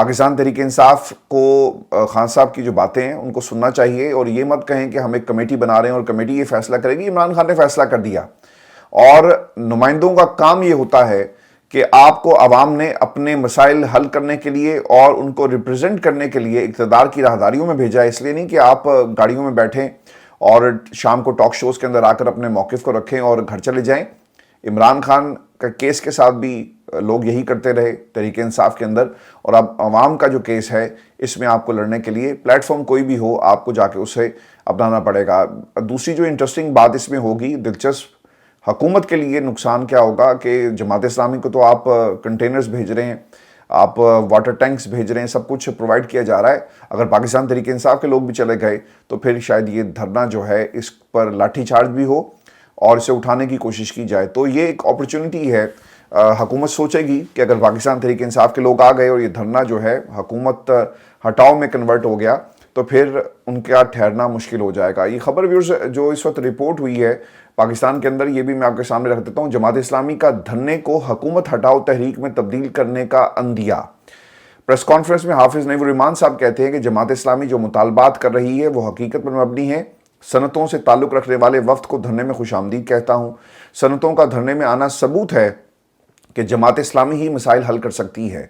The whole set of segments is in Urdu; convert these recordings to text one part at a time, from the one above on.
پاکستان تحریک انصاف کو خان صاحب کی جو باتیں ہیں ان کو سننا چاہیے، اور یہ مت کہیں کہ ہم ایک کمیٹی بنا رہے ہیں اور کمیٹی یہ فیصلہ کرے گی۔ عمران خان نے فیصلہ کر دیا، اور نمائندوں کا کام یہ ہوتا ہے کہ آپ کو عوام نے اپنے مسائل حل کرنے کے لیے اور ان کو ریپرزینٹ کرنے کے لیے اقتدار کی راہداریوں میں بھیجا ہے، اس لیے نہیں کہ آپ گاڑیوں میں بیٹھیں اور شام کو ٹاک شوز کے اندر آ کر اپنے موقف کو رکھیں اور گھر چلے جائیں۔ عمران خان کا کیس کے ساتھ بھی لوگ یہی کرتے رہے تحریک انصاف کے اندر، اور اب عوام کا جو کیس ہے اس میں آپ کو لڑنے کے لیے پلیٹ فارم کوئی بھی ہو آپ کو جا کے اسے اپنانا پڑے گا۔ دوسری جو انٹرسٹنگ بات اس میں ہوگی، دلچسپ، حکومت کے لیے نقصان کیا ہوگا کہ جماعت اسلامی کو تو آپ کنٹینرز بھیج رہے ہیں، آپ واٹر ٹینکس بھیج رہے ہیں، سب کچھ پرووائڈ کیا جا رہا ہے۔ اگر پاکستان تحریک انصاف کے لوگ بھی چلے گئے تو پھر شاید یہ دھرنا جو ہے اس پر لاٹھی چارج بھی ہو اور اسے اٹھانے کی کوشش کی جائے۔ تو یہ ایک اپرچونٹی ہے، حکومت سوچے گی کہ اگر پاکستان تحریک انصاف کے لوگ آ گئے اور یہ دھرنا جو ہے حکومت ہٹاؤ میں کنورٹ ہو گیا تو پھر ان کا ٹھہرنا مشکل ہو جائے گا۔ یہ خبر ویورز جو اس وقت رپورٹ ہوئی ہے پاکستان کے اندر، یہ بھی میں آپ کے سامنے رکھ دیتا ہوں۔ جماعت اسلامی کا دھرنے کو حکومت ہٹاؤ تحریک میں تبدیل کرنے کا عندیہ۔ پریس کانفرنس میں حافظ نعیم الرحمان صاحب کہتے ہیں کہ جماعت اسلامی جو مطالبات کر رہی ہے وہ حقیقت پر مبنی ہے۔ صنعتوں سے تعلق رکھنے والے وفد کو دھرنے میں خوش آمدید کہتا ہوں۔ صنعتوں کا دھرنے میں آنا ثبوت ہے کہ جماعت اسلامی ہی مسائل حل کر سکتی ہے۔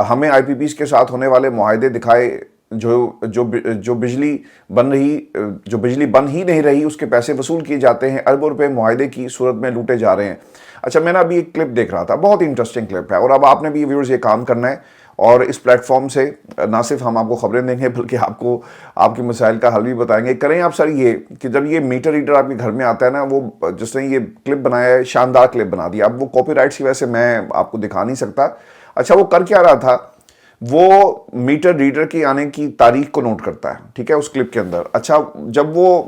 ہمیں آئی پی پیز کے ساتھ ہونے والے معاہدے دکھائے جو بجلی بن ہی نہیں رہی، اس کے پیسے وصول کیے جاتے ہیں، اربوں روپے معاہدے کی صورت میں لوٹے جا رہے ہیں۔ اچھا، میں نے ابھی ایک کلپ دیکھ رہا تھا، بہت انٹرسٹنگ کلپ ہے، اور اب آپ نے بھی ویورز یہ کام کرنا ہے، اور اس پلیٹ فارم سے نہ صرف ہم آپ کو خبریں دیں گے بلکہ آپ کے مسائل کا حل بھی بتائیں گے۔ کریں آپ سر یہ کہ جب یہ میٹر ریڈر آپ کے گھر میں آتا ہے نا، وہ جس نے یہ کلپ بنایا ہے شاندار کلپ بنا دیا، اب وہ کاپی رائٹس کی وجہ سے میں آپ کو دکھا نہیں سکتا۔ اچھا، وہ کر کیا رہا تھا، وہ میٹر ریڈر کی آنے کی تاریخ کو نوٹ کرتا ہے، ٹھیک ہے، اس کلپ کے اندر۔ اچھا، جب وہ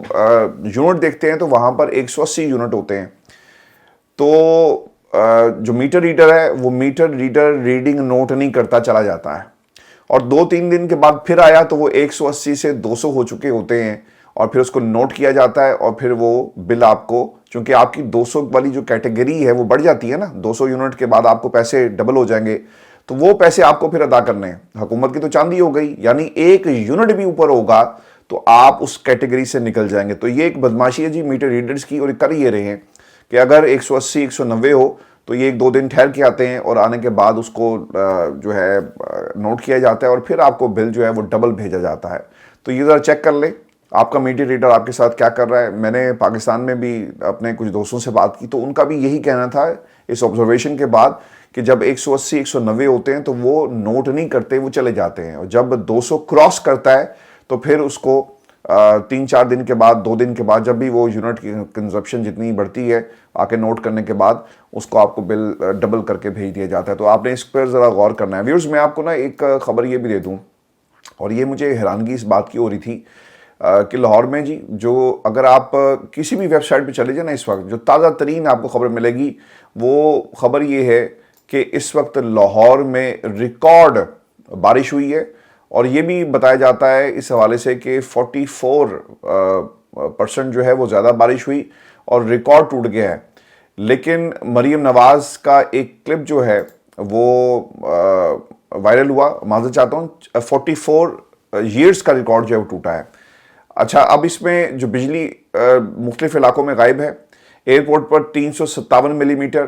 یونٹ دیکھتے ہیں تو وہاں پر 180 یونٹ ہوتے ہیں، تو جو میٹر ریڈر ہے وہ میٹر ریڈر ریڈنگ نوٹ نہیں کرتا، چلا جاتا ہے، اور 2-3 دن کے بعد پھر آیا تو وہ 180 سے 200 ہو چکے ہوتے ہیں، اور پھر اس کو نوٹ کیا جاتا ہے، اور پھر وہ بل آپ کو، چونکہ آپ کی 200 والی جو کیٹیگری ہے وہ بڑھ جاتی ہے نا، 200 یونٹ کے بعد آپ کو پیسے ڈبل ہو جائیں گے، تو وہ پیسے آپ کو پھر ادا کرنے ہیں۔ حکومت کی تو چاندی ہو گئی، یعنی 1 یونٹ بھی اوپر ہوگا تو آپ اس کیٹیگری سے نکل جائیں گے۔ تو یہ ایک بدماشی ہے جی میٹر ریڈرز کی، اور کر یہ رہے ہیں کہ اگر 180 190 ہو تو یہ 1-2 دن ٹھہر کے آتے ہیں، اور آنے کے بعد اس کو جو ہے نوٹ کیا جاتا ہے، اور پھر آپ کو بل جو ہے وہ ڈبل بھیجا جاتا ہے۔ تو یہ ذرا چیک کر لیں آپ کا میٹر ریڈر آپ کے ساتھ کیا کر رہا ہے۔ میں نے پاکستان میں بھی اپنے کچھ دوستوں سے بات کی تو ان کا بھی یہی کہنا تھا اس آبزرویشن کے بعد کہ جب 180 190 ہوتے ہیں تو وہ نوٹ نہیں کرتے، وہ چلے جاتے ہیں، اور جب 200 کراس کرتا ہے تو پھر اس کو 3-4 دن کے بعد، 2 دن کے بعد، جب بھی وہ یونٹ کی کنزپشن جتنی بڑھتی ہے آ کے نوٹ کرنے کے بعد، اس کو آپ کو بل ڈبل کر کے بھیج دیا جاتا ہے۔ تو آپ نے اس پر ذرا غور کرنا ہے۔ ویورز، میں آپ کو نا ایک خبر یہ بھی دے دوں، اور یہ مجھے حیرانگی اس بات کی ہو رہی تھی کہ لاہور میں جی، جو اگر آپ کسی بھی ویب سائٹ پہ چلے جائیں نا، اس وقت جو تازہ ترین آپ کو خبر ملے گی، وہ خبر یہ ہے کہ اس وقت لاہور میں ریکارڈ بارش ہوئی ہے، اور یہ بھی بتایا جاتا ہے اس حوالے سے کہ 44% جو ہے وہ زیادہ بارش ہوئی اور ریکارڈ ٹوٹ گیا ہے۔ لیکن مریم نواز کا ایک کلپ جو ہے وہ وائرل ہوا، معذرت چاہتا ہوں، 44 ایئرز کا ریکارڈ جو ہے وہ ٹوٹا ہے۔ اچھا، اب اس میں جو بجلی مختلف علاقوں میں غائب ہے، ایئرپورٹ پر 357 ملی میٹر،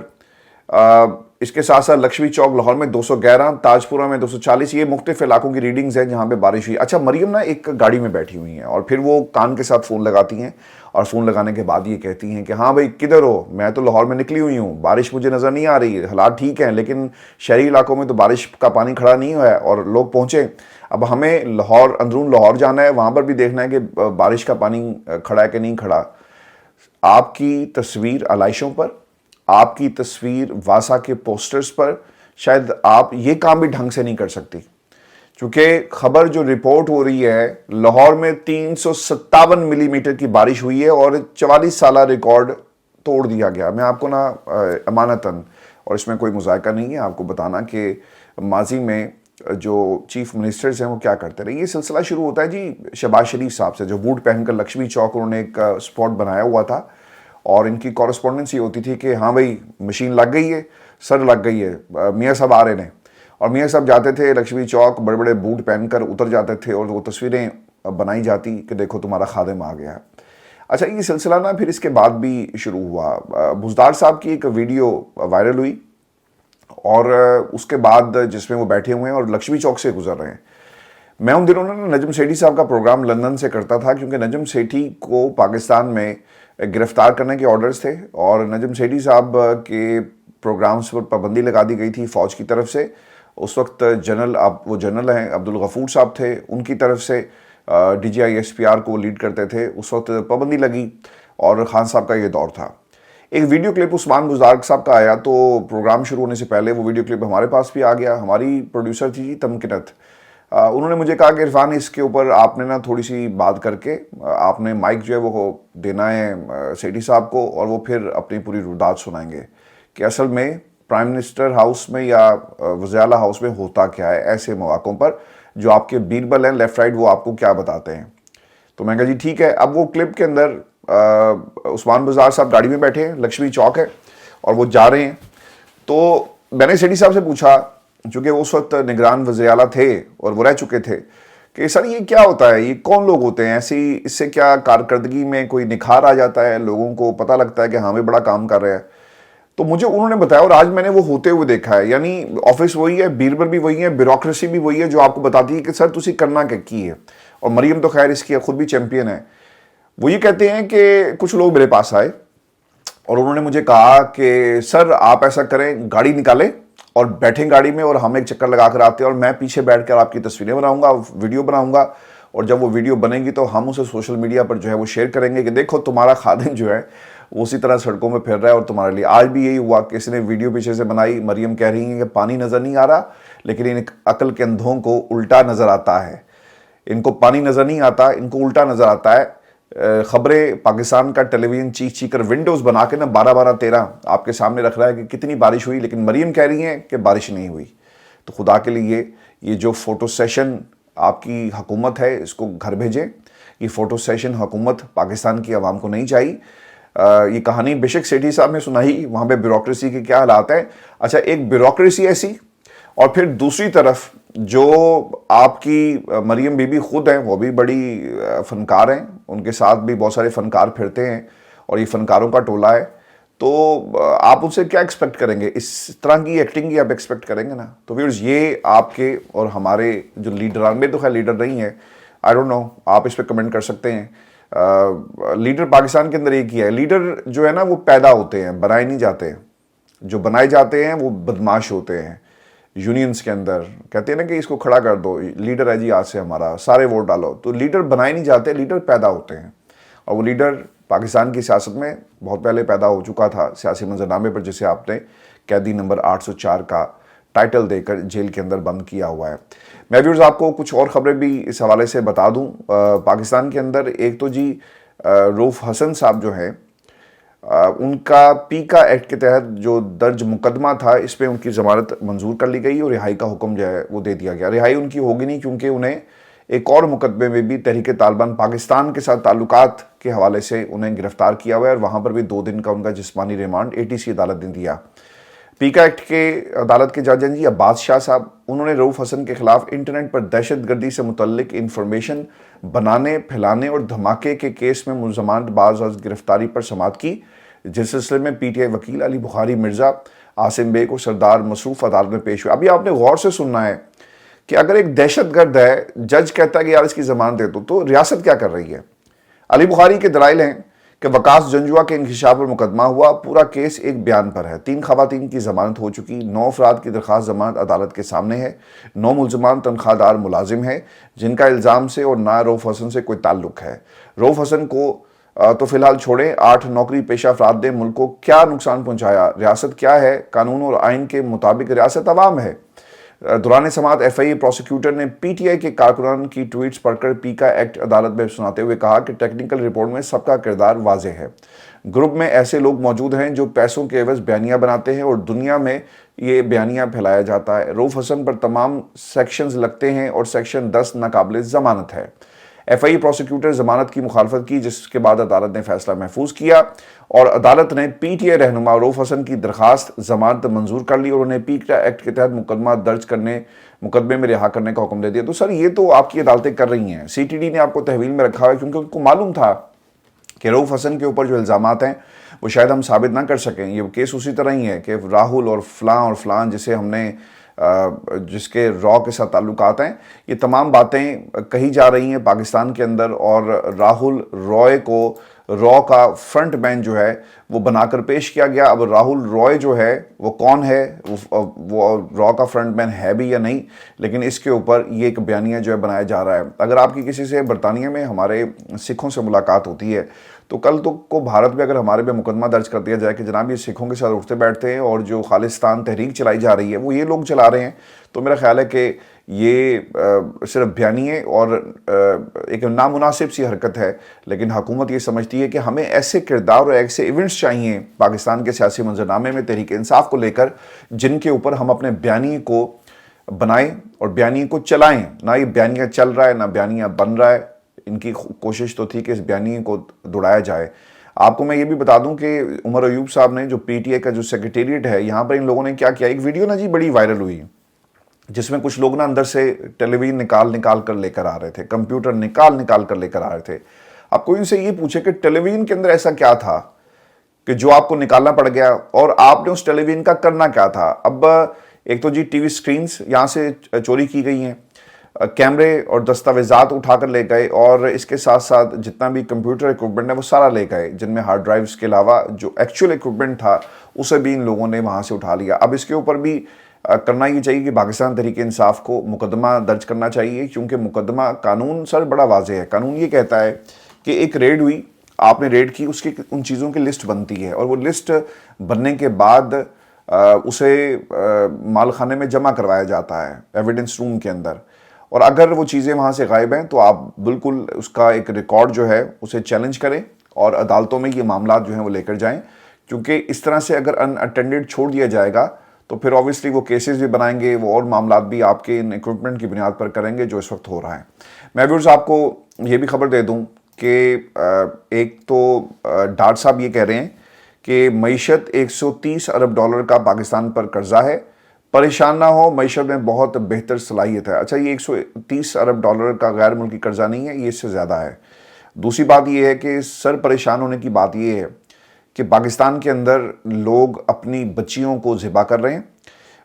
اس کے ساتھ ساتھ لکشمی چوک لاہور میں 211، تاجپورہ میں 240، یہ مختلف علاقوں کی ریڈنگز ہیں جہاں پہ بارش ہوئی۔ اچھا، مریم نا ایک گاڑی میں بیٹھی ہوئی ہیں، اور پھر وہ کان کے ساتھ فون لگاتی ہیں، اور فون لگانے کے بعد یہ کہتی ہیں کہ ہاں بھائی کدھر ہو، میں تو لاہور میں نکلی ہوئی ہوں، بارش مجھے نظر نہیں آ رہی، حالات ٹھیک ہیں، لیکن شہری علاقوں میں تو بارش کا پانی کھڑا نہیں ہوا ہے اور لوگ پہنچے۔ اب ہمیں لاہور، اندرون لاہور جانا ہے، وہاں پر بھی دیکھنا ہے کہ بارش کا پانی کھڑا ہے کہ نہیں کھڑا۔ آپ کی تصویر علائشوں پر، آپ کی تصویر واسا کے پوسٹرز پر، شاید آپ یہ کام بھی ڈھنگ سے نہیں کر سکتی، چونکہ خبر جو رپورٹ ہو رہی ہے لاہور میں 357 ملی میٹر کی بارش ہوئی ہے، اور 44 سالہ ریکارڈ توڑ دیا گیا۔ میں آپ کو نا امانتاً، اور اس میں کوئی مذائقہ نہیں ہے، آپ کو بتانا کہ ماضی میں جو چیف منسٹرز ہیں وہ کیا کرتے رہے۔ یہ سلسلہ شروع ہوتا ہے جی شہباز شریف صاحب سے، جو بوٹ پہن کر لکشمی چوک انہوں نے ایک اسپاٹ بنایا ہوا تھا، اور ان کی کورسپونڈنس یہ ہوتی تھی کہ ہاں بھائی مشین لگ گئی ہے، سر لگ گئی ہے، میاں صاحب آ رہے ہیں، اور میاں صاحب جاتے تھے لکشمی چوک, بڑے بڑے بوٹ پہن کر اتر جاتے تھے اور وہ تصویریں بنائی جاتی کہ دیکھو تمہارا خادم آ گیا ہے. اچھا, یہ سلسلہ نا پھر اس کے بعد بھی شروع ہوا. بزدار صاحب کی ایک ویڈیو وائرل ہوئی اور اس کے بعد جس میں وہ بیٹھے ہوئے ہیں اور لکشمی چوک سے گزر رہے ہیں. میں ان دنوں نا نجم سیٹھی صاحب کا پروگرام لندن سے کرتا تھا, کیونکہ نجم سیٹھی کو پاکستان میں گرفتار کرنے کے آرڈرز تھے اور نجم سیٹھی صاحب کے پروگرامز پر پابندی لگا دی گئی تھی فوج کی طرف سے. اس وقت وہ جنرل ہیں عبدالغفور صاحب تھے, ان کی طرف سے D G I S P R کو لیڈ کرتے تھے. اس وقت پابندی لگی اور خان صاحب کا یہ دور تھا. ایک ویڈیو کلپ عثمان بزدار صاحب کا آیا تو پروگرام شروع ہونے سے پہلے وہ ویڈیو کلپ ہمارے پاس بھی آ گیا. ہماری پروڈیوسر تھی تمکنت, انہوں نے مجھے کہا کہ عرفان اس کے اوپر آپ نے نا تھوڑی سی بات کر کے آپ نے مائک جو ہے وہ دینا ہے سیٹھی صاحب کو اور وہ پھر اپنی پوری رودات سنائیں گے کہ اصل میں پرائم منسٹر ہاؤس میں یا وزیر اعلیٰ ہاؤس میں ہوتا کیا ہے ایسے مواقعوں پر, جو آپ کے بیربل ہیں لیفٹ رائٹ وہ آپ کو کیا بتاتے ہیں. تو میں کہا جی ٹھیک ہے. اب وہ کلپ کے اندر عثمان بزدار صاحب گاڑی میں بیٹھے ہیں, لکشمی چوک ہے اور وہ جا رہے ہیں. تو میں نے سیٹھی صاحب سے پوچھا, چونکہ وہ اس وقت نگران وزیر اعلیٰ تھے اور وہ رہ چکے تھے, کہ سر یہ کیا ہوتا ہے, یہ کون لوگ ہوتے ہیں, ایسی اس سے کیا کارکردگی میں کوئی نکھار آ جاتا ہے, لوگوں کو پتہ لگتا ہے کہ ہاں بھی بڑا کام کر رہے ہیں. تو مجھے انہوں نے بتایا اور آج میں نے وہ ہوتے ہوئے دیکھا ہے. یعنی آفس وہی ہے, بیربل بھی وہی ہے, بیوروکریسی بھی وہی ہے جو آپ کو بتاتی ہے کہ سر تسی کرنا کیا کی ہے. اور مریم تو خیر اس کی خود بھی چیمپئن ہے. وہ یہ کہتے ہیں کہ کچھ لوگ میرے پاس آئے اور انہوں نے مجھے کہا کہ سر آپ ایسا کریں, گاڑی نکالیں اور بیٹھیں گاڑی میں اور ہم ایک چکر لگا کر آتے ہیں اور میں پیچھے بیٹھ کر آپ کی تصویریں بناؤں گا, ویڈیو بناؤں گا, اور جب وہ ویڈیو بنے گی تو ہم اسے سوشل میڈیا پر جو ہے وہ شیئر کریں گے کہ دیکھو تمہارا خادم جو ہے وہ اسی طرح سڑکوں میں پھر رہا ہے اور تمہارے لیے. آج بھی یہی ہوا کہ اس نے ویڈیو پیچھے سے بنائی, مریم کہہ رہی ہیں کہ پانی نظر نہیں آ رہا لیکن ان عقل کے اندھوں کو الٹا نظر آتا ہے, ان کو پانی نظر نہیں آتا, ان کو الٹا نظر آتا ہے. خبریں پاکستان کا ٹیلی ویژن چیخ کر ونڈوز بنا کے نا 12-13 آپ کے سامنے رکھ رہا ہے کہ کتنی بارش ہوئی, لیکن مریم کہہ رہی ہیں کہ بارش نہیں ہوئی. تو خدا کے لیے یہ جو فوٹو سیشن آپ کی حکومت ہے اس کو گھر بھیجیں. یہ فوٹو سیشن حکومت پاکستان کی عوام کو نہیں چاہیے. یہ کہانی بے شک سیٹھی صاحب نے سنائی, وہاں پہ بیوروکریسی کے کیا حالات ہیں. اچھا, ایک بیوروکریسی ایسی اور پھر دوسری طرف جو آپ کی مریم بی بی خود ہیں وہ بھی بڑی فنکار ہیں, ان کے ساتھ بھی بہت سارے فنکار پھرتے ہیں اور یہ فنکاروں کا ٹولہ ہے. تو آپ ان سے کیا ایکسپیکٹ کریں گے, اس طرح کی ایکٹنگ ہی آپ ایکسپیکٹ کریں گے نا. تو ویورز یہ آپ کے اور ہمارے جو لیڈران میں تو خیر لیڈر نہیں ہیں, آئی ڈونٹ نو, آپ اس پہ کمنٹ کر سکتے ہیں. لیڈر پاکستان کے اندر ایک ہی ہے, لیڈر جو ہے نا وہ پیدا ہوتے ہیں, بنائے نہیں جاتے. جو بنائے جاتے ہیں وہ بدماش ہوتے ہیں. یونینز کے اندر کہتے ہیں نا کہ اس کو کھڑا کر دو, لیڈر ہے جی آج سے ہمارا, سارے ووٹ ڈالو. تو لیڈر بنائے نہیں جاتے, لیڈر پیدا ہوتے ہیں. اور وہ لیڈر پاکستان کی سیاست میں بہت پہلے پیدا ہو چکا تھا سیاسی منظرنامے پر, جسے آپ نے قیدی نمبر 804 کا ٹائٹل دے کر جیل کے اندر بند کیا ہوا ہے. میں ویورز آپ کو کچھ اور خبریں بھی اس حوالے سے بتا دوں. پاکستان کے اندر ایک تو جی رؤف حسن صاحب جو ہیں, ان کا پیکا ایکٹ کے تحت جو درج مقدمہ تھا اس پہ ان کی ضمانت منظور کر لی گئی اور رہائی کا حکم جو ہے وہ دے دیا گیا. رہائی ان کی ہوگی نہیں کیونکہ انہیں ایک اور مقدمے میں بھی تحریک طالبان پاکستان کے ساتھ تعلقات کے حوالے سے انہیں گرفتار کیا ہوا ہے اور وہاں پر بھی 2 دن کا ان کا جسمانی ریمانڈ ATC عدالت نے دیا. پیکا ایکٹ کے عدالت کے جج ہیں جی عباس شاہ صاحب, انہوں نے رؤف حسن کے خلاف انٹرنیٹ پر دہشت گردی سے متعلق انفارمیشن بنانے, پھیلانے اور دھماکے کے کیس میں ملزمان بعض از گرفتاری پر سماعت کی, جس سلسلے میں PTI وکیل علی بخاری مرزا, عاصم بیگ اور سردار مصروف عدالت میں پیش ہوئے. ابھی آپ نے غور سے سننا ہے کہ اگر ایک دہشت گرد ہے, جج کہتا ہے کہ یار اس کی ضمانت دے دو, تو ریاست کیا کر رہی ہے. علی بخاری کے دلائل ہیں کہ وکاس جنجوا کے انکشاف پر مقدمہ ہوا, پورا کیس ایک بیان پر ہے. 3 خواتین کی ضمانت ہو چکی, 9 افراد کی درخواست ضمانت عدالت کے سامنے ہے. 9 ملزمان تنخواہ دار ملازم ہیں جن کا الزام سے اور نہ رؤف حسن سے کوئی تعلق ہے. رؤف حسن کو تو فی الحال چھوڑیں, 8 نوکری پیشہ افراد نے ملک کو کیا نقصان پہنچایا. ریاست کیا ہے, قانون اور آئین کے مطابق ریاست عوام ہے. دوران سماعت FIA پروسیکیوٹر نے PTI کے کارکنان کی ٹویٹس پڑھ کر پیکا ایکٹ عدالت میں سناتے ہوئے کہا کہ ٹیکنیکل رپورٹ میں سب کا کردار واضح ہے. گروپ میں ایسے لوگ موجود ہیں جو پیسوں کے عوض بیانیہ بناتے ہیں اور دنیا میں یہ بیانیہ پھیلایا جاتا ہے. رؤف حسن پر تمام سیکشنز لگتے ہیں اور سیکشن 10 ناقابل ضمانت ہے. FIA پروسیکیوٹر ضمانت کی مخالفت کی، جس کے بعد عدالت نے فیصلہ محفوظ کیا اور عدالت نے PTI رہنما رؤف حسن کی درخواست ضمانت منظور کر لی اور انہیں PICTA ایکٹ کے تحت مقدمے میں رہا کرنے کا حکم دے دیا۔ تو سر یہ تو آپ کی عدالتیں کر رہی ہیں، CTD نے آپ کو تحویل میں رکھا ہے کیونکہ ان کو معلوم تھا کہ رؤف حسن کے اوپر جو الزامات ہیں وہ شاید ہم ثابت نہ کر سکیں۔ یہ کیس اسی طرح ہی ہے کہ راہل اور فلان جسے ہم نے جس کے را کے ساتھ تعلقات ہیں، یہ تمام باتیں کہی جا رہی ہیں پاکستان کے اندر، اور راہل رائے کو را کا فرنٹ مین جو ہے وہ بنا کر پیش کیا گیا۔ اب راہل رائے جو ہے وہ کون ہے، وہ را کا فرنٹ مین ہے بھی یا نہیں، لیکن اس کے اوپر یہ ایک بیانیہ جو ہے بنایا جا رہا ہے۔ اگر آپ کی کسی سے برطانیہ میں ہمارے سکھوں سے ملاقات ہوتی ہے تو کل تو کو بھارت میں اگر ہمارے پہ مقدمہ درج کر دیا جائے کہ جناب یہ سکھوں کے ساتھ اٹھتے بیٹھتے ہیں اور جو خالصتان تحریک چلائی جا رہی ہے وہ یہ لوگ چلا رہے ہیں، تو میرا خیال ہے کہ یہ صرف بیانیے اور ایک نامناسب سی حرکت ہے، لیکن حکومت یہ سمجھتی ہے کہ ہمیں ایسے کردار اور ایسے ایونٹس چاہیے پاکستان کے سیاسی منظرنامے میں تحریک انصاف کو لے کر جن کے اوپر ہم اپنے بیانیے کو بنائیں اور بیانیے کو چلائیں، نہ یہ بیانیہ چل رہا ہے نہ بیانیہ بن رہا ہے۔ ان کی کوشش تو تھی کہ اس بیانیے کو دوڑایا جائے۔ آپ کو میں یہ بھی بتا دوں کہ عمر ایوب صاحب نے جو PTI کا جو سیکریٹریٹ ہے، یہاں پر ان لوگوں نے کیا کیا، ایک ویڈیو نا جی بڑی وائرل ہوئی جس میں کچھ لوگ نا اندر سے ٹیلی ویژن نکال کر لے کر آ رہے تھے، کمپیوٹر نکال کر لے کر آ رہے تھے۔ اب کوئی ان سے یہ پوچھے کہ ٹیلی ویژن کے اندر ایسا کیا تھا کہ جو آپ کو نکالنا پڑ گیا، اور آپ نے اس ٹیلی ویژن کا کرنا کیا تھا؟ اب ایک تو جی ٹی وی سکرینز یہاں سے چوری کی گئی ہیں، کیمرے اور دستاویزات اٹھا کر لے گئے، اور اس کے ساتھ ساتھ جتنا بھی کمپیوٹر ایکوپمنٹ ہے وہ سارا لے گئے، جن میں ہارڈ ڈرائیوز کے علاوہ جو ایکچوئل ایکوپمنٹ تھا اسے بھی ان لوگوں نے وہاں سے اٹھا لیا۔ اب اس کے اوپر بھی کرنا یہ چاہیے کہ پاکستان تحریک انصاف کو مقدمہ درج کرنا چاہیے، کیونکہ مقدمہ قانون سر بڑا واضح ہے۔ قانون یہ کہتا ہے کہ ایک ریڈ ہوئی، آپ نے ریڈ کی، اس کی ان چیزوں کی لسٹ بنتی ہے، اور وہ لسٹ بننے کے بعد اسے مال خانے میں جمع کروایا جاتا ہے ایویڈنس روم کے اندر، اور اگر وہ چیزیں وہاں سے غائب ہیں تو آپ بالکل اس کا ایک ریکارڈ جو ہے اسے چیلنج کریں اور عدالتوں میں یہ معاملات جو ہیں وہ لے کر جائیں، کیونکہ اس طرح سے اگر ان اٹینڈڈ چھوڑ دیا جائے گا تو پھر اوبیسلی وہ کیسز بھی بنائیں گے، وہ اور معاملات بھی آپ کے ان ایکوپمنٹ کی بنیاد پر کریں گے جو اس وقت ہو رہا ہے۔ میں ویورز آپ کو یہ بھی خبر دے دوں کہ ایک تو ڈاٹ صاحب یہ کہہ رہے ہیں کہ معیشت $130 ارب کا پاکستان پر قرضہ ہے، پریشان نہ ہو، معیشت میں بہت بہتر صلاحیت ہے۔ اچھا، یہ $130 ارب کا غیر ملکی قرضہ نہیں ہے، یہ اس سے زیادہ ہے۔ دوسری بات یہ ہے کہ سر پریشان ہونے کی بات یہ ہے کہ پاکستان کے اندر لوگ اپنی بچیوں کو ذبح کر رہے ہیں،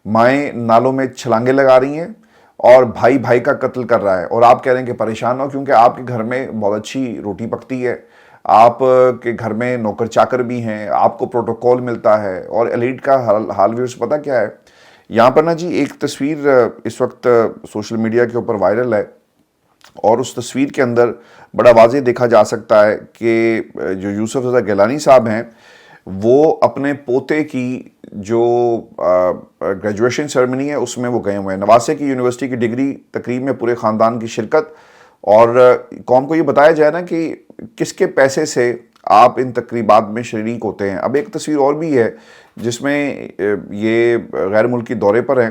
مائیں نالوں میں چھلانگیں لگا رہی ہیں، اور بھائی کا قتل کر رہا ہے، اور آپ کہہ رہے ہیں کہ پریشان ہو کیونکہ آپ کے گھر میں بہت اچھی روٹی پکتی ہے، آپ کے گھر میں نوکر چاکر بھی ہیں، آپ کو پروٹوکول ملتا ہے، اور ایلیٹ کا حال ویورز پتہ کیا ہے؟ یہاں پر نا جی ایک تصویر اس وقت سوشل میڈیا کے اوپر وائرل ہے، اور اس تصویر کے اندر بڑا واضح دیکھا جا سکتا ہے کہ جو یوسف رضا گیلانی صاحب ہیں وہ اپنے پوتے کی جو گریجویشن سیرمنی ہے اس میں وہ گئے ہوئے ہیں، نواسے کی یونیورسٹی کی ڈگری تقریب میں پورے خاندان کی شرکت، اور قوم کو یہ بتایا جائے نا کہ کس کے پیسے سے آپ ان تقریبات میں شریک ہوتے ہیں۔ اب ایک تصویر اور بھی ہے جس میں یہ غیر ملکی دورے پر ہیں،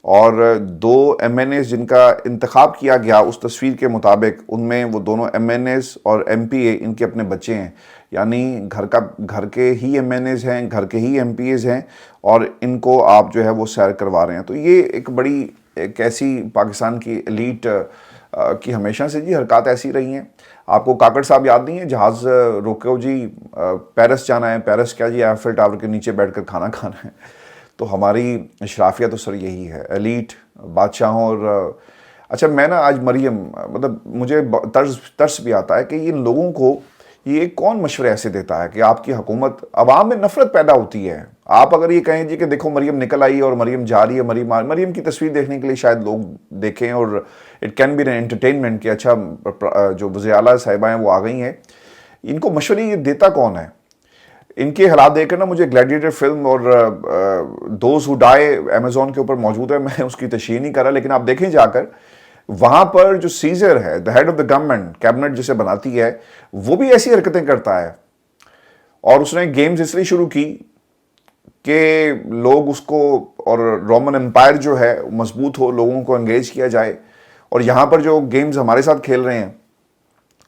اور 2 MNAs جن کا انتخاب کیا گیا اس تصویر کے مطابق، ان میں وہ دونوں MNAs اور MPA ان کے اپنے بچے ہیں، یعنی گھر کے ہی MNAs ہیں، گھر کے ہی MPAs ہیں، اور ان کو آپ جو ہے وہ سیر کروا رہے ہیں۔ تو یہ ایک بڑی ایک ایسی پاکستان کی ایلیٹ کی ہمیشہ سے جی حرکات ایسی رہی ہیں۔ آپ کو کاکڑ صاحب یاد نہیں ہے، جہاز روکو جی پیرس جانا ہے، پیرس کیا جی ایفل ٹاور کے نیچے بیٹھ کر کھانا کھانا ہے۔ تو ہماری اشرافیہ تو سر یہی ہے، ایلیٹ بادشاہوں۔ اور اچھا، میں نا آج مریم مطلب مجھے ترس بھی آتا ہے کہ ان لوگوں کو یہ کون مشورے ایسے دیتا ہے کہ آپ کی حکومت، عوام میں نفرت پیدا ہوتی ہے۔ آپ اگر یہ کہیں جی کہ دیکھو مریم نکل آئی اور مریم جا رہی ہے، مریم کی تصویر دیکھنے کے لیے شاید لوگ دیکھیں، اور it can be an entertainment کہ اچھا جو وزیر اعلیٰ صاحبہ ہیں وہ آ گئی ہیں۔ ان کو مشورے یہ دیتا کون ہے؟ ان کے حالات دیکھ کر نا مجھے گلیڈیٹر فلم اور دوز ہو ڈائی امیزون کے اوپر موجود ہے، میں اس کی تشریح نہیں کر رہا، لیکن آپ دیکھیں جا کر وہاں پر جو سیزر ہے، the head of the government, cabinet جسے بناتی ہے، وہ بھی ایسی حرکتیں کرتا ہے، اور اس نے گیمز اس لیے شروع کی کہ لوگ اس کو، اور رومن امپائر جو ہے مضبوط ہو، لوگوں کو انگیج کیا جائے، اور یہاں پر جو گیمز ہمارے ساتھ کھیل رہے ہیں